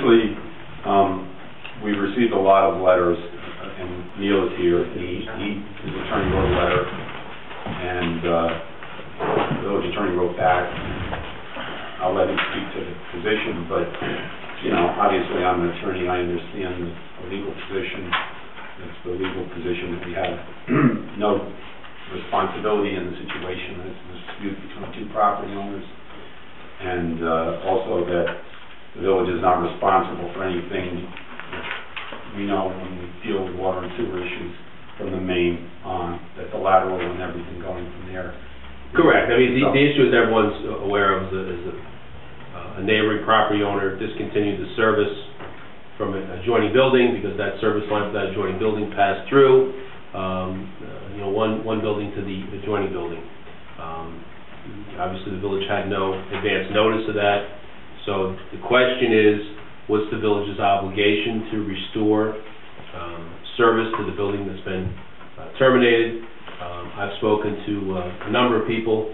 Basically, we've received a lot of letters, and Neil is here. His attorney wrote a letter, and the village attorney wrote back. I'll let him speak to the position, but, you know, obviously I'm an attorney. I understand the legal position. It's the legal position that we have no responsibility in the situation. It's a dispute between two property owners, and also that the village is not responsible for anything. We know when we deal with water and sewer issues from the main on, that the lateral and everything going from there. Correct. I mean, the issue is everyone's aware of is a neighboring property owner discontinued the service from an adjoining building because that service line for that adjoining building passed through, one building to the adjoining building. Obviously, the village had no advance notice of that. So the question is, what's the village's obligation to restore service to the building that's been terminated? I've spoken to a number of people.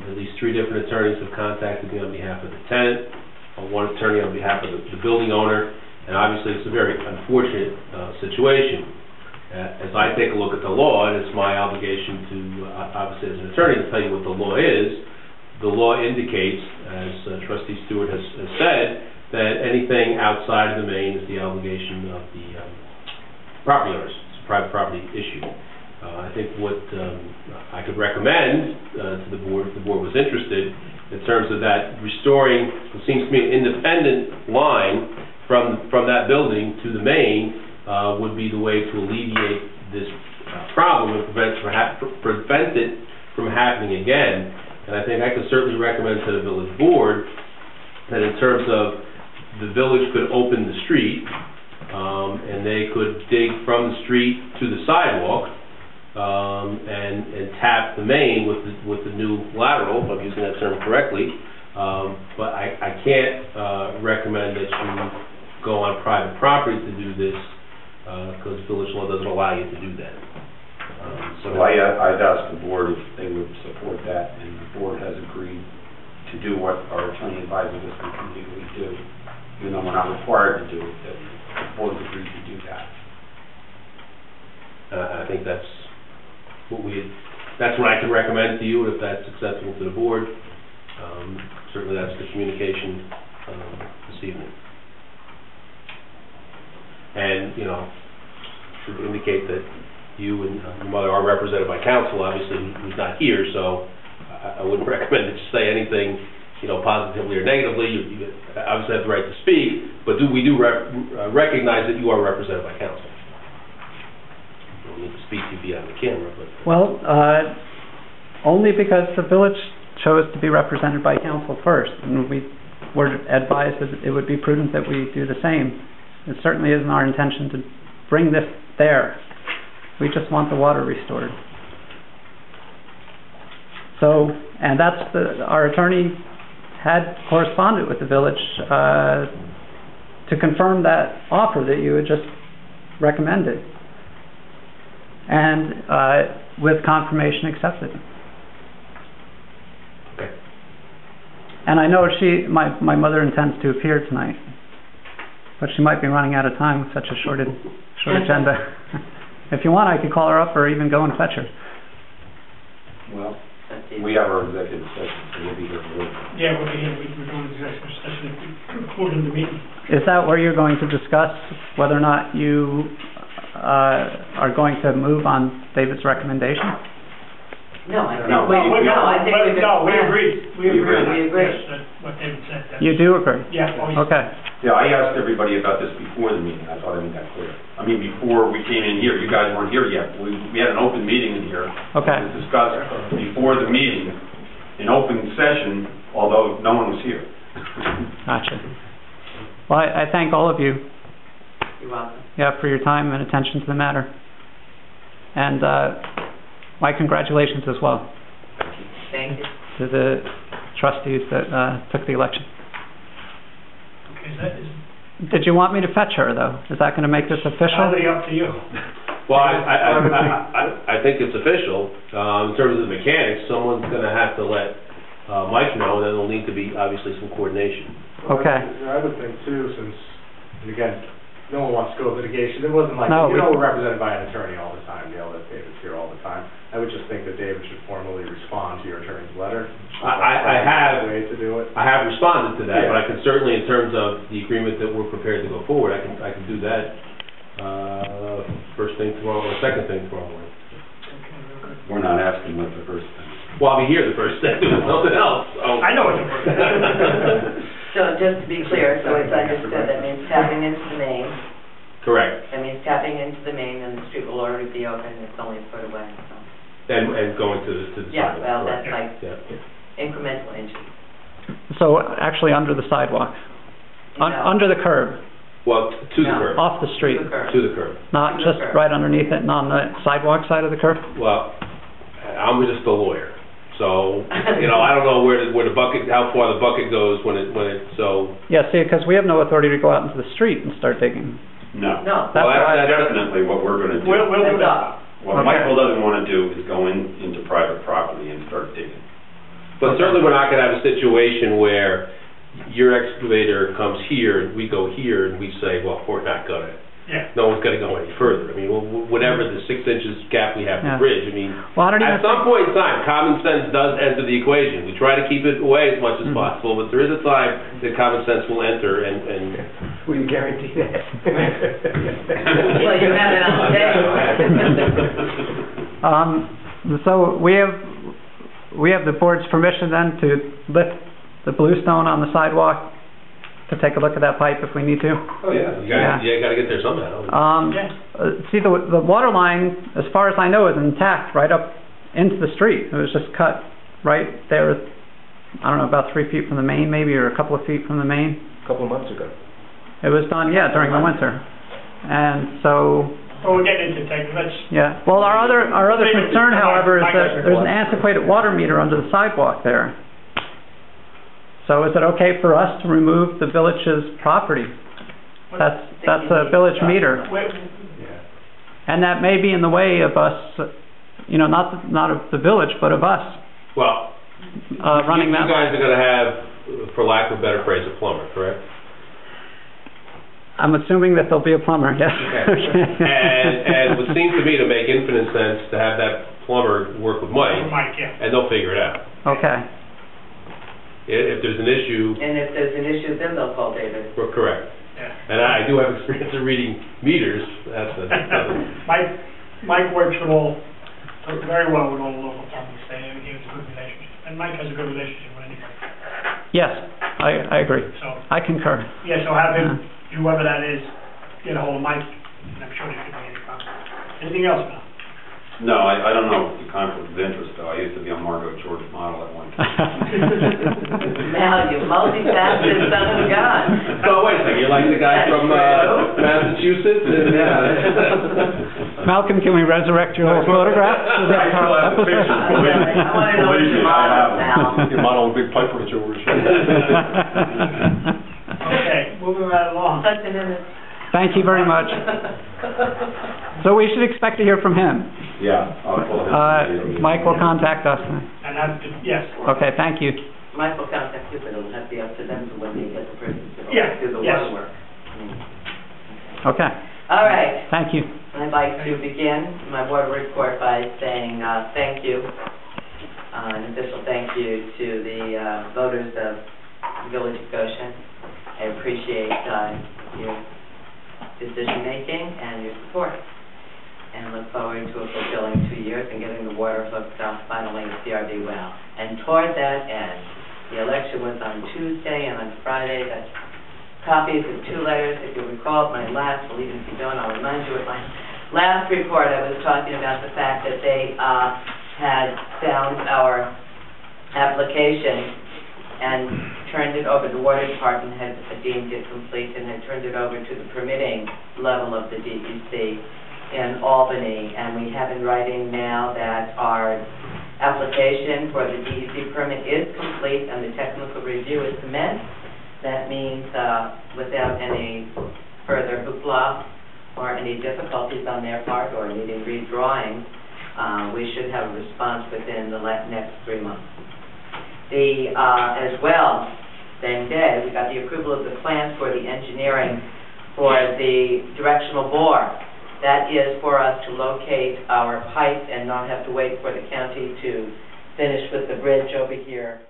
At least 3 different attorneys have contacted me on behalf of the tenant, one attorney on behalf of the building owner, and obviously it's a very unfortunate situation. As I take a look at the law, and it's my obligation to, obviously as an attorney, to tell you what the law is. The law indicates, as Trustee Stewart has said, that anything outside of the main is the obligation of the property owners. It's a private property issue. I think what I could recommend to the board, if the board was interested, in terms of that restoring what seems to be an independent line from that building to the main, would be the way to alleviate this problem and prevent it from happening again. And I think I could certainly recommend to the village board that in terms of the village could open the street and they could dig from the street to the sidewalk and tap the main with the new lateral, if I'm using that term correctly. But I can't recommend that you go on private property to do this because village law doesn't allow you to do that. So I'd ask the board if they would support that, and the board has agreed to do what our attorney advises us we can legally do. Even though we're not required to do it, that the board's agreed to do that. I think that's what I can recommend to you, if that's acceptable to the board. Certainly that's the communication this evening. And, you know, should indicate that you and your mother are represented by counsel, obviously, who's not here, so I wouldn't recommend that you say anything, you know, positively or negatively. You obviously have the right to speak, but we do recognize that you are represented by counsel. You don't need to speak to be on the camera, but... Well, only because the village chose to be represented by counsel first, and we were advised that it would be prudent that we do the same. It certainly isn't our intention to bring this there. We just want the water restored. So, and that's our attorney had corresponded with the village to confirm that offer that you had just recommended, and with confirmation accepted. Okay. And I know my mother intends to appear tonight, but she might be running out of time with such a short agenda. If you want, I could call her up or even go and fetch her. Well, we have our executive session, so we'll be here for it. Yeah, we'll be here. We're going to executive session if we conclude in the meeting. Is that where you're going to discuss whether or not you are going to move on David's recommendation? No, I think we agree. We agree. Yes, that's what David said. You do agree? Yeah. Okay. Yeah, I asked everybody about this before the meeting. I thought I made that clear. I mean, before we came in here, you guys weren't here yet. We had an open meeting in here. Okay. To discuss before the meeting, in open session, although no one was here. Gotcha. Well, I thank all of you. You're welcome. Yeah, for your time and attention to the matter. And my congratulations as well. Thank you. To the trustees that took the election. Did you want me to fetch her, though? Is that going to make this official? Totally up to you. Well, I think it's official. In terms of the mechanics, someone's going to have to let Mike know, and then there'll need to be, obviously, some coordination. Okay. I would think too, since, and again, no one wants to go to litigation. It wasn't like, No, we're represented by an attorney all the time, that David's here all the time. I would just think that David should formally respond to your attorney's letter. I have. A way to do it. I have responded to that, Yeah. but I can certainly, in terms of the agreement that we're prepared to go forward, I can do that, first thing tomorrow, or second thing tomorrow morning. We're not asking what the first thing. Well, I'll be here the first thing, doing something else, so. I know what the first thing is. So just to be clear, so it's understood, that means tapping into the main, Correct, that means tapping into the main, and the street will already be open, it's only a foot away, so. and going to the Yeah, sidewalk. well, correct. that's like Yeah. incremental inches. So actually under the sidewalk, No. under the curb, Well, to the No. curb, off the street, To the curb. to the curb. not To the just curb. right underneath it, not on the sidewalk side of the curb? Well, I'm just a lawyer, so, I don't know where the bucket, how far the bucket goes when it, so. Yeah, see, because we have no authority to go out into the street and start digging. No. No. That's Well, why- that's definitely what we're gonna do. We'll do That's that. all. What Okay. Michael doesn't wanna do is go into private property and start digging. But certainly we're not gonna have a situation where your excavator comes here, and we go here, and we say, well, we're not gonna, Yeah. no one's gonna go any further. I mean, whatever the 6 inches gap we have Yeah. to bridge, I mean, Well, I don't even at some point in time, common sense does enter the equation. We try to keep it away as much as Mhm. possible, but there is a time that common sense will enter, and We can guarantee that. Well, you have it on the table. So we have the board's permission then to lift the bluestone on the sidewalk, to take a look at that pipe if we need to? Oh, yeah. you gotta get there somehow. Yeah. See, the water line, as far as I know, is intact right up into the street. It was just cut right there, I don't know, about 3 feet from the main maybe, or a couple of feet from the main. A couple of months ago. It was done, yeah, during the winter. And so, Well, we're getting into tech, let's, yeah. Well, our other concern, however, is that there's an antiquated water meter under the sidewalk there. So is it okay for us to remove the village's property? That's a village meter. And that may be in the way of us, not of the village, but of us, Well, running you that guys line. are gonna have, for lack of a better phrase, a plumber, correct? I'm assuming that there'll be a plumber, yes. Okay. And it would seem to me to make infinite sense to have that plumber work with Mike, Mike, yeah. and they'll figure it out. Okay, If there's an issue, And if there's an issue, then they'll call David. we're correct. Yeah. And I do have experience in reading meters, that's Mike works with very well with all the local companies, and he has a good relationship. And Mike has a good relationship with anybody. yes, I agree. So, I concur. yeah, so have him, whoever that is, get a hold of Mike, and I'm sure there should be any problem. Anything else, Mel? No, I don't know the conflict of interest, though. I used to be on Margot George's model at one time. Mal, you multifaceted son of a gun. So wait a second, you're like the guy from Massachusetts? Malcolm, can we resurrect your old photograph? I still have the picture. I want to know what your model is, Mal. Your model with a big pipe wrench over his shoulder. Okay, moving right along. Such an innocent. Thank you very much. So we should expect to hear from him. Yeah, I'll pull him. Mike will contact us. And that, yes. Okay, thank you. Mike will contact you, but it'll have to be up to them to when they get the person to Yeah, do the yes. water work. Okay, All right. thank you. I'd like to begin my board report by saying thank you, an official thank you to the voters of the Village of Goshen. I appreciate your decision-making and your support, and look forward to a fulfilling 2 years and getting the water hooked up finally at CRD well. And toward that end, the election was on Tuesday, and on Friday, got copies of 2 letters. If you recall, my last, believe it if you don't, I'll remind you of my last report, I was talking about the fact that they had found our application and turned it over, the water department had deemed it complete and had turned it over to the permitting level of the DEC in Albany. And we have in writing now that our application for the DEC permit is complete and the technical review is commenced. That means without any further hoopla or any difficulties on their part or needing redrawing, we should have a response within the next 3 months. As well, same day, we got the approval of the plans for the engineering for the directional bore. That is for us to locate our pipe and not have to wait for the county to finish with the bridge over here